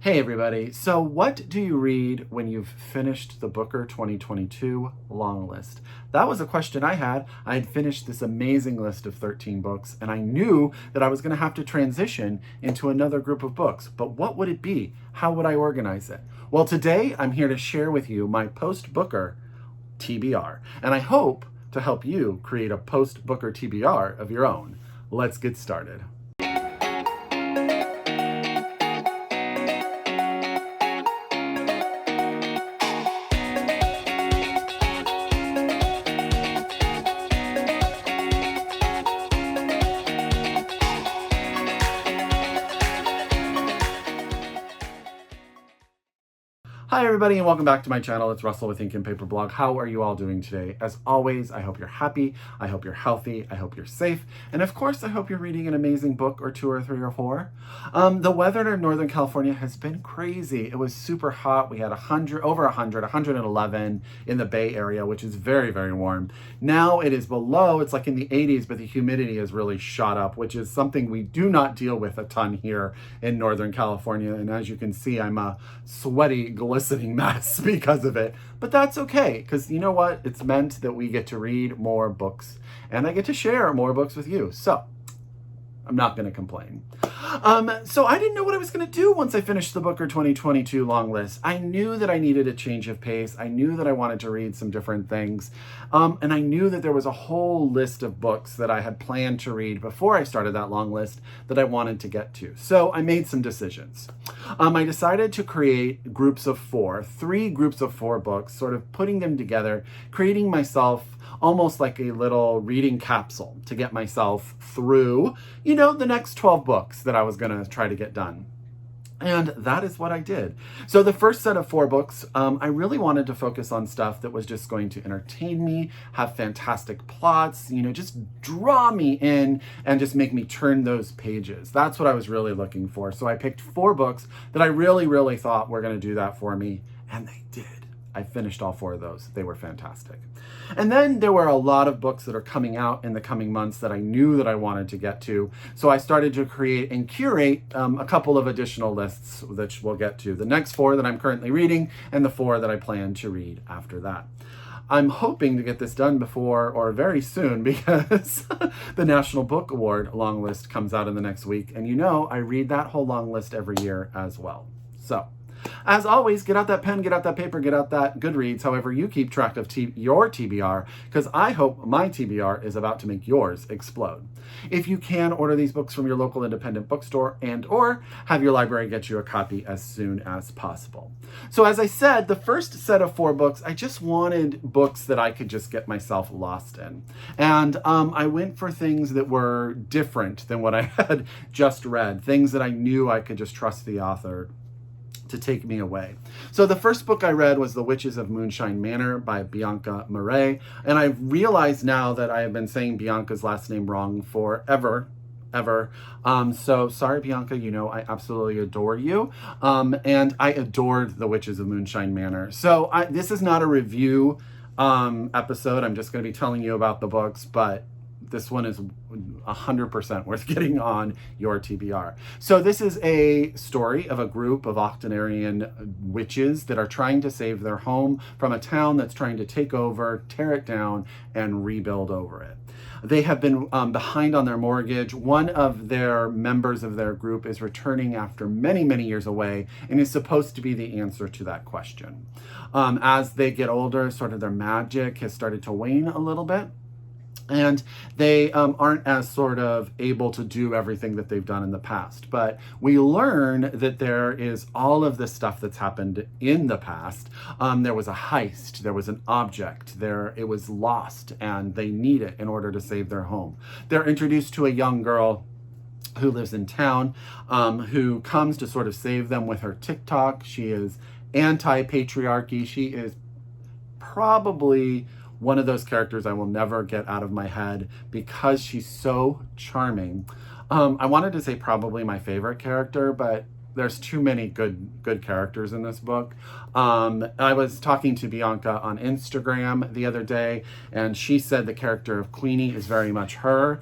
Hey everybody, so what do you read when you've finished the Booker 2022 long list? That was a question I had. I had finished this amazing list of 13 books and I knew that I was going to have to transition into another group of books, but what would it be? How would I organize it? Well, today I'm here to share with you my post-Booker TBR, and I hope to help you create a post-Booker TBR of your own. Let's get started. Hi everybody and welcome back to my channel. It's Russell with Ink and Paper Blog. How are you all doing today? As always, I hope you're happy, I hope you're healthy, I hope you're safe, and of course I hope you're reading an amazing book or two or three or four. The weather in Northern California has been crazy. It was super hot. We had 111 in the Bay Area, which is very, very warm. Now it is below, it's like in the 80s, but the humidity has really shot up, which is something we do not deal with a ton here in Northern California. And as you can see, I'm a sweaty, glistening mess because of it, but that's okay, because you know what, it's meant that we get to read more books and I get to share more books with you, so I'm not going to complain. So I didn't know what I was going to do once I finished the Booker 2022 long list. I knew that I needed a change of pace. I knew that I wanted to read some different things. And I knew that there was a whole list of books that I had planned to read before I started that long list that I wanted to get to. So I made some decisions. I decided to create groups of three groups of four books, sort of putting them together, creating myself almost like a little reading capsule to get myself through, the next 12 books that I was going to try to get done. And that is what I did. So the first set of four books, I really wanted to focus on stuff that was just going to entertain me, have fantastic plots, just draw me in and just make me turn those pages. That's what I was really looking for. So I picked four books that I really, really thought were going to do that for me, and they did. I finished all four of those. They were fantastic. And then there were a lot of books that are coming out in the coming months that I knew that I wanted to get to. So I started to create and curate a couple of additional lists that we'll get to. The next four that I'm currently reading and the four that I plan to read after that. I'm hoping to get this done before or very soon because the National Book Award long list comes out in the next week. And I read that whole long list every year as well. So as always, get out that pen, get out that paper, get out that Goodreads, however you keep track of your TBR, because I hope my TBR is about to make yours explode. If you can, order these books from your local independent bookstore and/or have your library get you a copy as soon as possible. So as I said, the first set of four books, I just wanted books that I could just get myself lost in. And I went for things that were different than what I had just read, things that I knew I could just trust the author to take me away. So the first book I read was The Witches of Moonshine Manor by Bianca Marais, and I've realized now that I have been saying Bianca's last name wrong forever. So sorry, Bianca, I absolutely adore you. And I adored The Witches of Moonshine Manor. So this is not a review episode. I'm just going to be telling you about the books, but this one is 100% worth getting on your TBR. So this is a story of a group of octogenarian witches that are trying to save their home from a town that's trying to take over, tear it down, and rebuild over it. They have been behind on their mortgage. One of their members of their group is returning after many, many years away and is supposed to be the answer to that question. As they get older, sort of their magic has started to wane a little bit. And they aren't as sort of able to do everything that they've done in the past. But we learn that there is all of this stuff that's happened in the past. There was a heist, there was an object, it was lost, and they need it in order to save their home. They're introduced to a young girl who lives in town, who comes to sort of save them with her TikTok. She is anti-patriarchy. She is probably one of those characters I will never get out of my head because she's so charming. I wanted to say probably my favorite character, but there's too many good characters in this book. I was talking to Bianca on Instagram the other day, and she said the character of Queenie is very much her.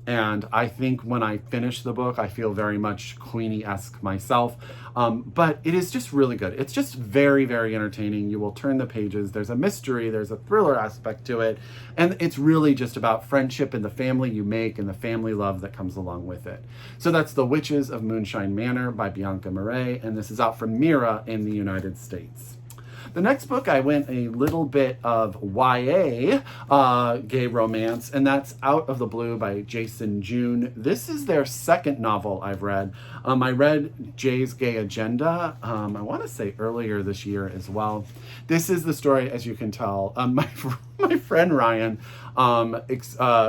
And I think when I finish the book, I feel very much Queenie-esque myself. But it is just really good. It's just very, very entertaining. You will turn the pages. There's a mystery. There's a thriller aspect to it. And it's really just about friendship and the family you make and the family love that comes along with it. So that's The Witches of Moonshine Manor by Bianca Marais. And this is out from Mira in the United States. The next book, I went a little bit of YA gay romance, and that's Out of the Blue by Jason June. This is their second novel I've read. I read Jay's Gay Agenda, I want to say earlier this year as well. This is the story, as you can tell. My friend Ryan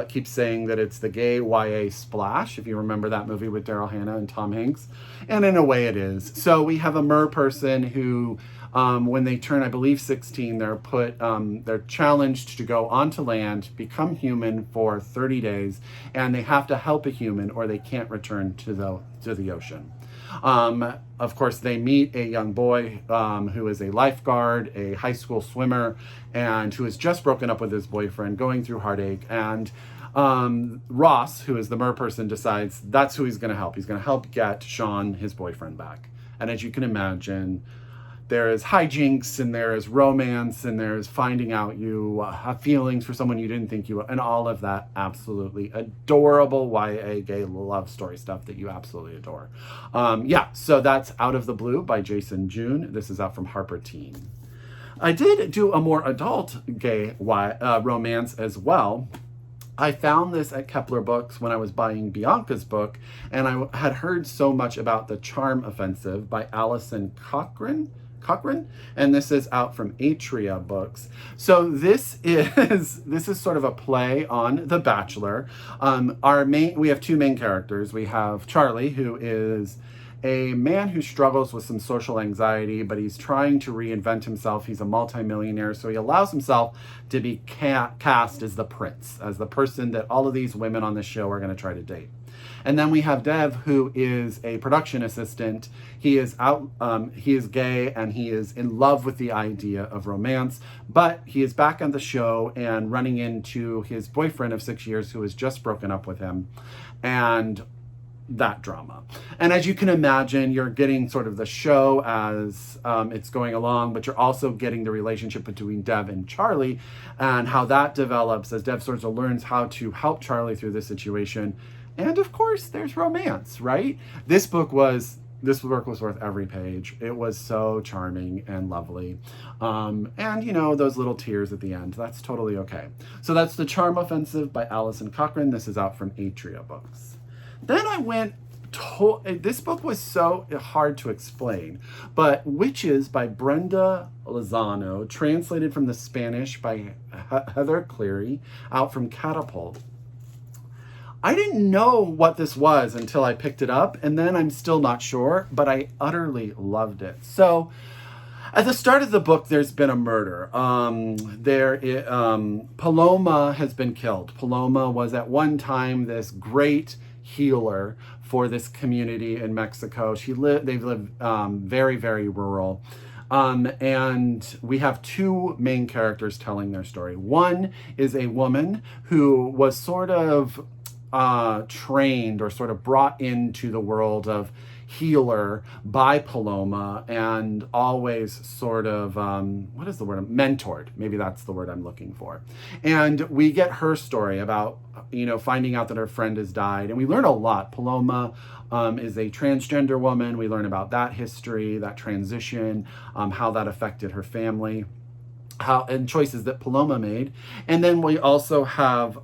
keeps saying that it's the gay YA splash, if you remember that movie with Daryl Hannah and Tom Hanks. And in a way it is. So we have a mer person who... when they turn, I believe, 16, they're challenged to go onto land, become human for 30 days, and they have to help a human or they can't return to the ocean. Of course, they meet a young boy who is a lifeguard, a high school swimmer, and who has just broken up with his boyfriend, going through heartache. And Ross, who is the mer person, decides that's who he's going to help. He's going to help get Sean, his boyfriend, back. And as you can imagine, there is hijinks, and there is romance, and there is finding out you have feelings for someone you didn't think you would, and all of that absolutely adorable YA gay love story stuff that you absolutely adore. So that's Out of the Blue by Jason June. This is out from Harper Teen. I did do a more adult gay romance as well. I found this at Kepler Books when I was buying Bianca's book, and I had heard so much about The Charm Offensive by Alison Cochrun, and this is out from Atria Books. So this is sort of a play on The Bachelor. We have two main characters. We have Charlie, who is a man who struggles with some social anxiety, but he's trying to reinvent himself. He's a multimillionaire, so he allows himself to be cast as the prince, as the person that all of these women on the show are going to try to date. And then we have Dev, who is a production assistant. He is gay, and he is in love with the idea of romance, but he is back on the show and running into his boyfriend of 6 years who has just broken up with him, and that drama. And as you can imagine, you're getting sort of the show as it's going along, but you're also getting the relationship between Dev and Charlie and how that develops as Dev sort of learns how to help Charlie through this situation. And of course, there's romance, right? This work was worth every page. It was so charming and lovely. And those little tears at the end, that's totally okay. So that's The Charm Offensive by Alison Cochrun. This is out from Atria Books. Then I went, this book was so hard to explain, but Witches by Brenda Lozano, translated from the Spanish by Heather Cleary, out from Catapult. I didn't know what this was until I picked it up, and then I'm still not sure, but I utterly loved it. So at the start of the book, there's been a murder. Paloma has been killed. Paloma was at one time this great healer for this community in Mexico. They've lived very, very rural. And we have two main characters telling their story. One is a woman who was sort of trained or sort of brought into the world of healer by Paloma, and always sort of, what is the word? Mentored. Maybe that's the word I'm looking for. And we get her story about, finding out that her friend has died. And we learn a lot. Paloma is a transgender woman. We learn about that history, that transition, how that affected her family, and choices that Paloma made. And then we also have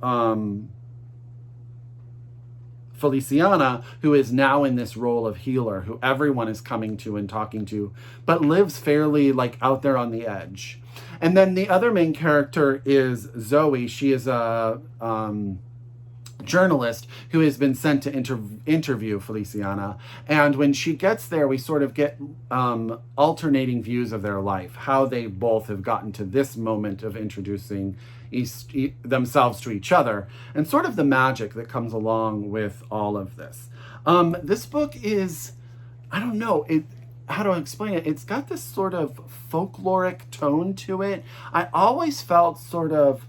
Feliciana, who is now in this role of healer, who everyone is coming to and talking to, but lives fairly out there on the edge. And then the other main character is Zoe. She is a journalist who has been sent to interview Feliciana. And when she gets there, we sort of get alternating views of their life, how they both have gotten to this moment of introducing themselves to each other, and sort of the magic that comes along with all of this. This book is, I don't know how to explain it. It's got this sort of folkloric tone to it. I always felt sort of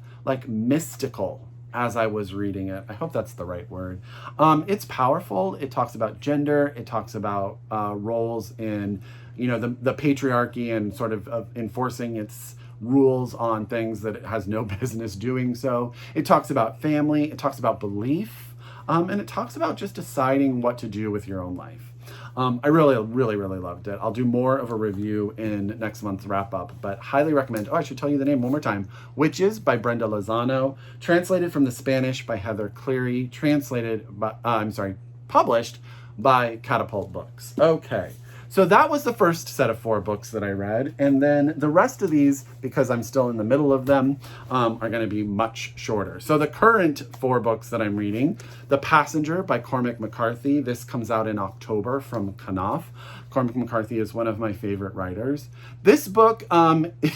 mystical as I was reading it. I hope that's the right word. It's powerful. It talks about gender. It talks about roles in, the patriarchy and sort of enforcing its rules on things that it has no business doing so. It talks about family. It talks about belief. And it talks about just deciding what to do with your own life. I really, really, really loved it. I'll do more of a review in next month's wrap up, but highly recommend. Oh, I should tell you the name one more time. Witches by Brenda Lozano, translated from the Spanish by Heather Cleary, published by Catapult Books. Okay. So that was the first set of 4 books that I read. And then the rest of these, because I'm still in the middle of them, are going to be much shorter. So the current 4 books that I'm reading, The Passenger by Cormac McCarthy. This comes out in October from Knopf. Cormac McCarthy is one of my favorite writers. This book,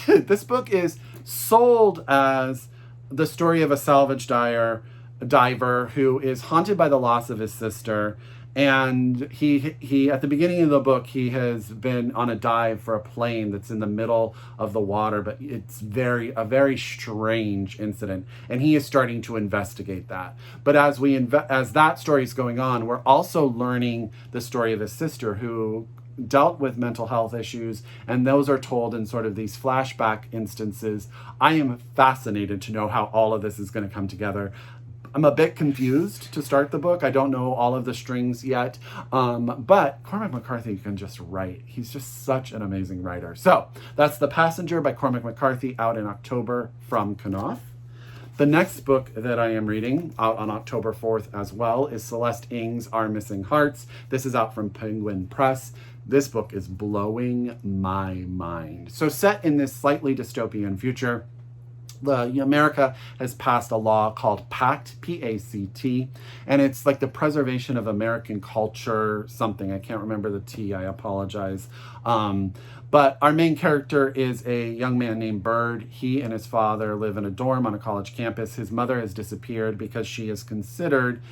this book is sold as the story of a salvage diver who is haunted by the loss of his sister. And he at the beginning of the book, he has been on a dive for a plane that's in the middle of the water, but it's a very strange incident, and he is starting to investigate that. But as that story is going on, we're also learning the story of his sister who dealt with mental health issues, and those are told in sort of these flashback instances. I am fascinated to know how all of this is going to come together. I'm a bit confused to start the book. I don't know all of the strings yet, but Cormac McCarthy can just write. He's just such an amazing writer. So that's The Passenger by Cormac McCarthy, out in October from Knopf. The next book that I am reading, out on October 4th as well, is Celeste Ng's Our Missing Hearts. This is out from Penguin Press. This book is blowing my mind. So set in this slightly dystopian future, America has passed a law called PACT, P-A-C-T, and it's like the preservation of American culture, something. I can't remember the T, I apologize. But our main character is a young man named Bird. He and his father live in a dorm on a college campus. His mother has disappeared because she is considered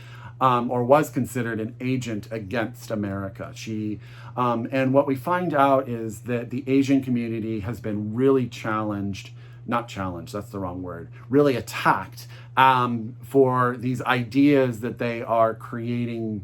or was considered an agent against America. And what we find out is that the Asian community has been really not challenged, that's the wrong word, really attacked for these ideas that they are creating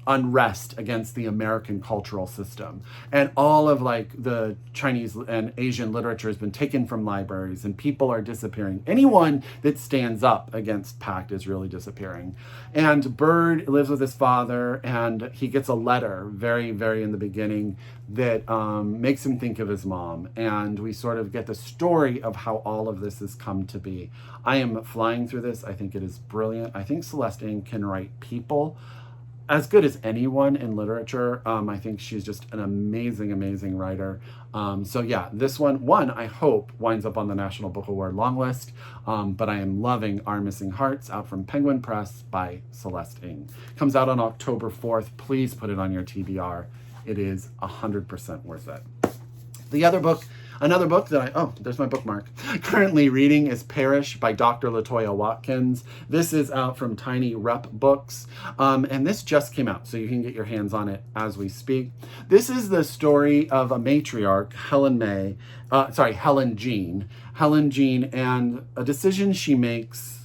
unrest against the American cultural system. And all of the Chinese and Asian literature has been taken from libraries, and people are disappearing. Anyone that stands up against PACT is really disappearing. And Bird lives with his father, and he gets a letter very, very in the beginning that makes him think of his mom. And we sort of get the story of how all of this has come to be. I am flying through this. I think it is brilliant. I think Celeste Ng can write people as good as anyone in literature. I think she's just an amazing, amazing writer. So yeah, this one I hope winds up on the National Book Award longlist. But I am loving Our Missing Hearts, out from Penguin Press by Celeste Ng. Comes out on October 4th. Please put it on your TBR. It is 100% worth it. Another book that there's my bookmark, currently reading is Parish by Dr. Latoya Watkins. This is out from Tiny Rep Books, and this just came out, so you can get your hands on it as we speak. This is the story of a matriarch, Helen Jean, and a decision she makes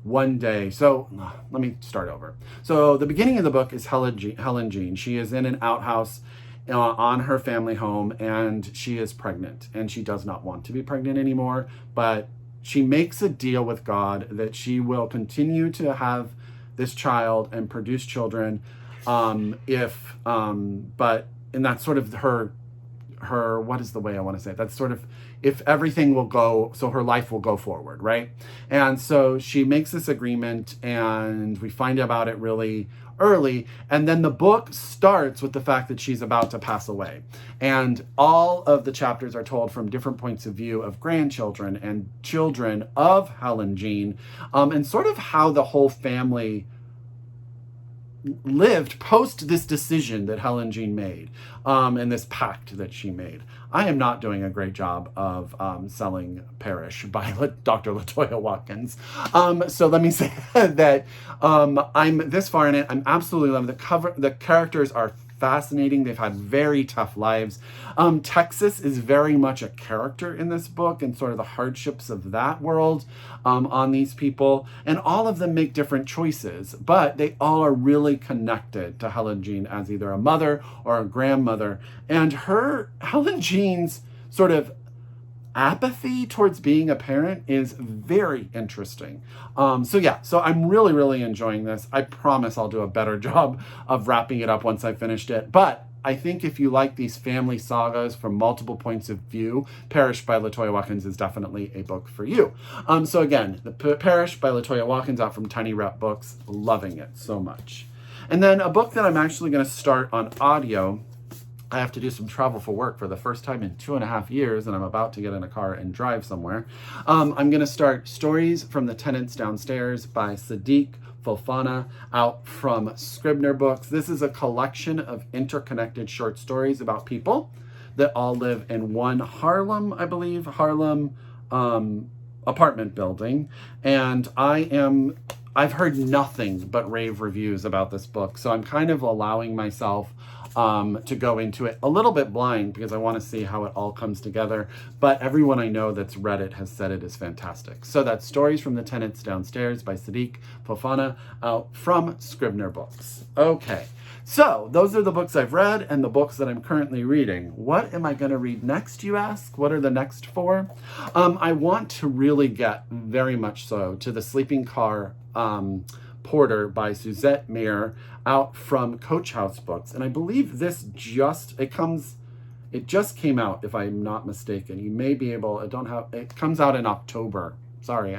one day. So let me start over. So the beginning of the book is Helen Jean. She is in an outhouse on her family home, and she is pregnant, and she does not want to be pregnant anymore, but she makes a deal with God that she will continue to have this child and produce children and that's sort of her, what is the way I want to say it? That's sort of, if everything will go, so her life will go forward, right? And so she makes this agreement, and we find out about it really early, and then the book starts with the fact that she's about to pass away, and all of the chapters are told from different points of view of grandchildren and children of Helen Jean, and sort of how the whole family lived post this decision that Helen Jean made, and this pact that she made. I am not doing a great job of selling Parish by Dr. Latoya Watkins. So let me say that I'm this far in it. I'm absolutely loving the cover. The characters are fascinating. They've had very tough lives. Texas is very much a character in this book and sort of the hardships of that world on these people. And all of them make different choices, but they all are really connected to Helen Jean as either a mother or a grandmother. And Helen Jean's sort of apathy towards being a parent is very interesting. So I'm really, really enjoying this. I promise I'll do a better job of wrapping it up once I've finished it. But I think if you like these family sagas from multiple points of view, Parish by Latoya Watkins is definitely a book for you. So again, the Parish by Latoya Watkins out from Tiny Rep Books. Loving it so much. And then a book that I'm actually going to start on audio. I have to do some travel for work for the first time in 2.5 years, and I'm about to get in a car and drive somewhere. I'm going to start Stories from the Tenants Downstairs by Sidik, Fofana, out from Scribner Books. This is a collection of interconnected short stories about people that all live in one Harlem apartment building. And I've heard nothing but rave reviews about this book, so I'm kind of allowing myself to go into it a little bit blind because I want to see how it all comes together. But everyone I know that's read it has said it is fantastic. So that's Stories from the Tenants Downstairs by Sidik Fofana out from Scribner Books. Okay, so those are the books I've read and the books that I'm currently reading. What am I going to read next, you ask? What are the next four? I want to really get very much so to The Sleeping Car Porter by Suzette Meyer out from Coach House Books. And I believe it just came out, if I'm not mistaken. You may be able, it comes out in October. Sorry,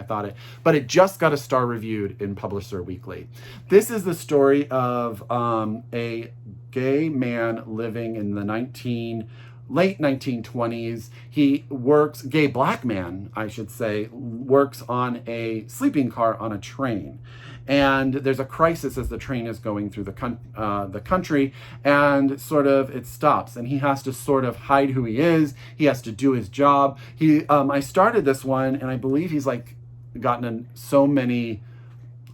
but it just got a star reviewed in Publisher Weekly. This is the story of a gay man living in the late 1920s. Gay black man, I should say, works on a sleeping car on a train. And there's a crisis as the train is going through the country, and sort of it stops, and he has to sort of hide who he is. He has to do his job. I started this one, and I believe he's gotten in so many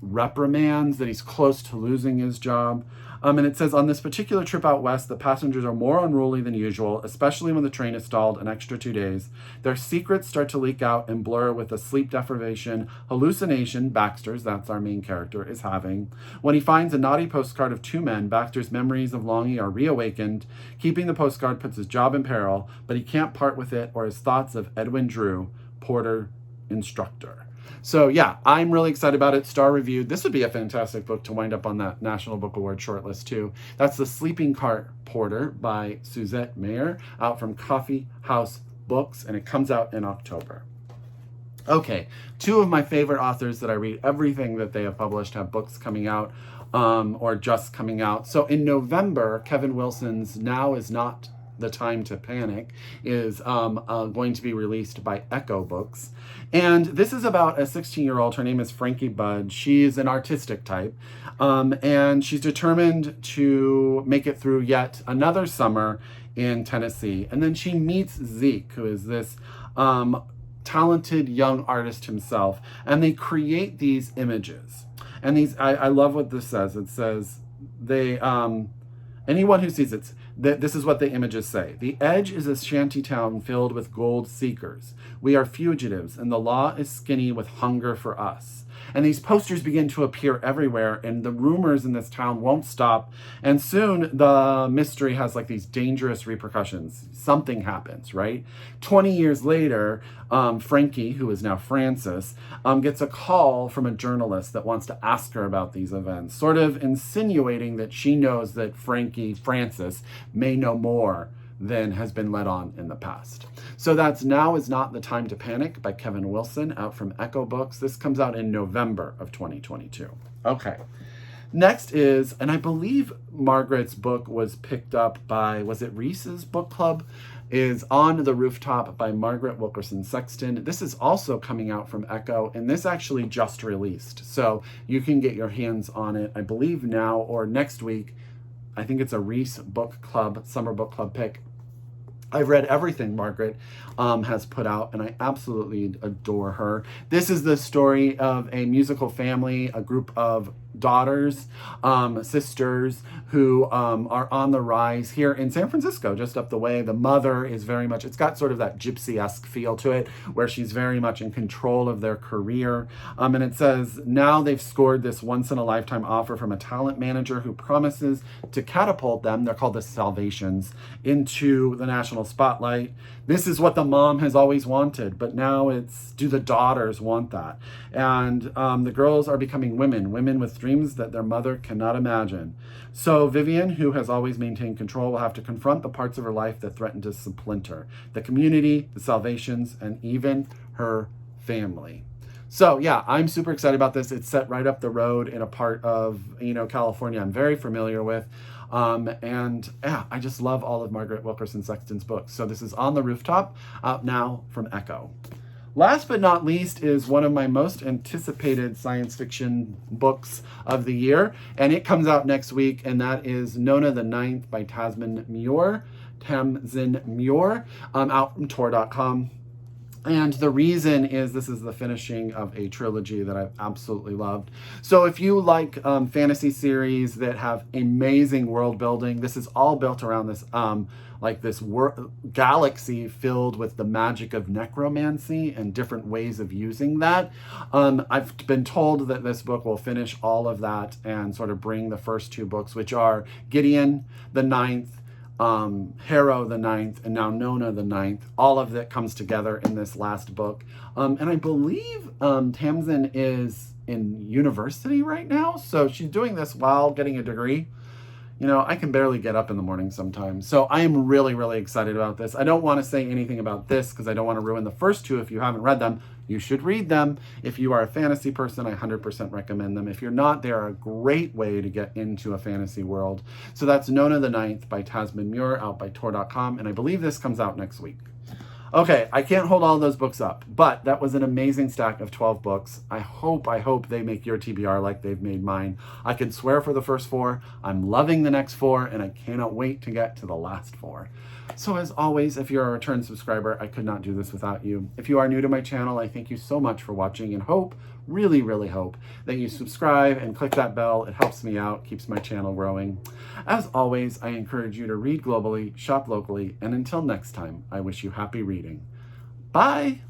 reprimands that he's close to losing his job. And it says, on this particular trip out west, the passengers are more unruly than usual, especially when the train is stalled an extra 2 days. Their secrets start to leak out and blur with the sleep deprivation hallucination Baxter's, that's our main character, is having. When he finds a naughty postcard of 2 men, Baxter's memories of longing are reawakened. Keeping the postcard puts his job in peril, but he can't part with it or his thoughts of Edwin Drew, Porter instructor. So yeah, I'm really excited about it. Star reviewed. This would be a fantastic book to wind up on that National Book Award shortlist too. That's The Sleeping Car Porter by Suzette Meyer out from Coffee House Books, and it comes out in October. Okay, 2 of my favorite authors that I read everything that they have published have books coming out or just coming out. So in November, Kevin Wilson's Now Is Not the Time to Panic is going to be released by Echo Books. And this is about a 16-year-old. Her name is Frankie Budd. She's an artistic type. And she's determined to make it through yet another summer in Tennessee. And then she meets Zeke, who is this talented young artist himself. And they create these images. And I love what this says. It says, anyone who sees it, this is what the images say. The Edge is a shanty town filled with gold seekers. We are fugitives, and the law is skinny with hunger for us. And these posters begin to appear everywhere, and the rumors in this town won't stop. And soon the mystery has these dangerous repercussions. Something happens, right? 20 years later, Frankie, who is now Frances, gets a call from a journalist that wants to ask her about these events, sort of insinuating that she knows that Frances, may know more than has been let on in the past. So that's Now Is Not the Time to Panic by Kevin Wilson out from Echo Books. This comes out in November of 2022. Okay. Next is, and I believe Margaret's book was picked up by, was it Reese's book club? Is On the Rooftop by Margaret Wilkerson Sexton. This is also coming out from Echo, and this actually just released. So you can get your hands on it, I believe now or next week. I think it's a Reese Book Club, Summer Book Club pick. I've read everything Margaret has put out, and I absolutely adore her. This is the story of a musical family, a group of daughters, sisters who are on the rise here in San Francisco, just up the way. The mother is very much, it's got sort of that gypsy-esque feel to it, where she's very much in control of their career. And it says, now they've scored this once-in-a-lifetime offer from a talent manager who promises to catapult them, they're called the Salvations, into the national spotlight. This is what the mom has always wanted, but now it's, do the daughters want that? And the girls are becoming women with dreams that their mother cannot imagine. So Vivian, who has always maintained control, will have to confront the parts of her life that threaten to splinter. The community, the Salvations, and even her family. So yeah, I'm super excited about this. It's set right up the road in a part of, California I'm very familiar with. And yeah, I just love all of Margaret Wilkerson Sexton's books. So this is On the Rooftop, out now from Echo. Last but not least is one of my most anticipated science fiction books of the year, and it comes out next week, and that is Nona the Ninth by Tamsin Muir, out from Tor.com. And the reason is this is the finishing of a trilogy that I've absolutely loved. So if you like fantasy series that have amazing world building, this is all built around this galaxy filled with the magic of necromancy and different ways of using that. I've been told that this book will finish all of that and sort of bring the first two books, which are Gideon the Ninth, Harrow the Ninth, and now Nona the Ninth. All of that comes together in this last book. And I believe Tamsin is in university right now, so she's doing this while getting a degree. I can barely get up in the morning sometimes. So I am really, really excited about this. I don't want to say anything about this because I don't want to ruin the first two. If you haven't read them, you should read them. If you are a fantasy person, I 100% recommend them. If you're not, they are a great way to get into a fantasy world. So that's Nona the Ninth by Tamsin Muir, out by Tor.com. And I believe this comes out next week. Okay, I can't hold all those books up, but that was an amazing stack of 12 books. I hope they make your TBR like they've made mine. I can swear for the first 4. I'm loving the next 4, and I cannot wait to get to the last 4. So as always, if you're a return subscriber, I could not do this without you. If you are new to my channel, I thank you so much for watching and really, really hope that you subscribe and click that bell. It helps me out, keeps my channel growing. As always, I encourage you to read globally, shop locally, and until next time, I wish you happy reading. Bye!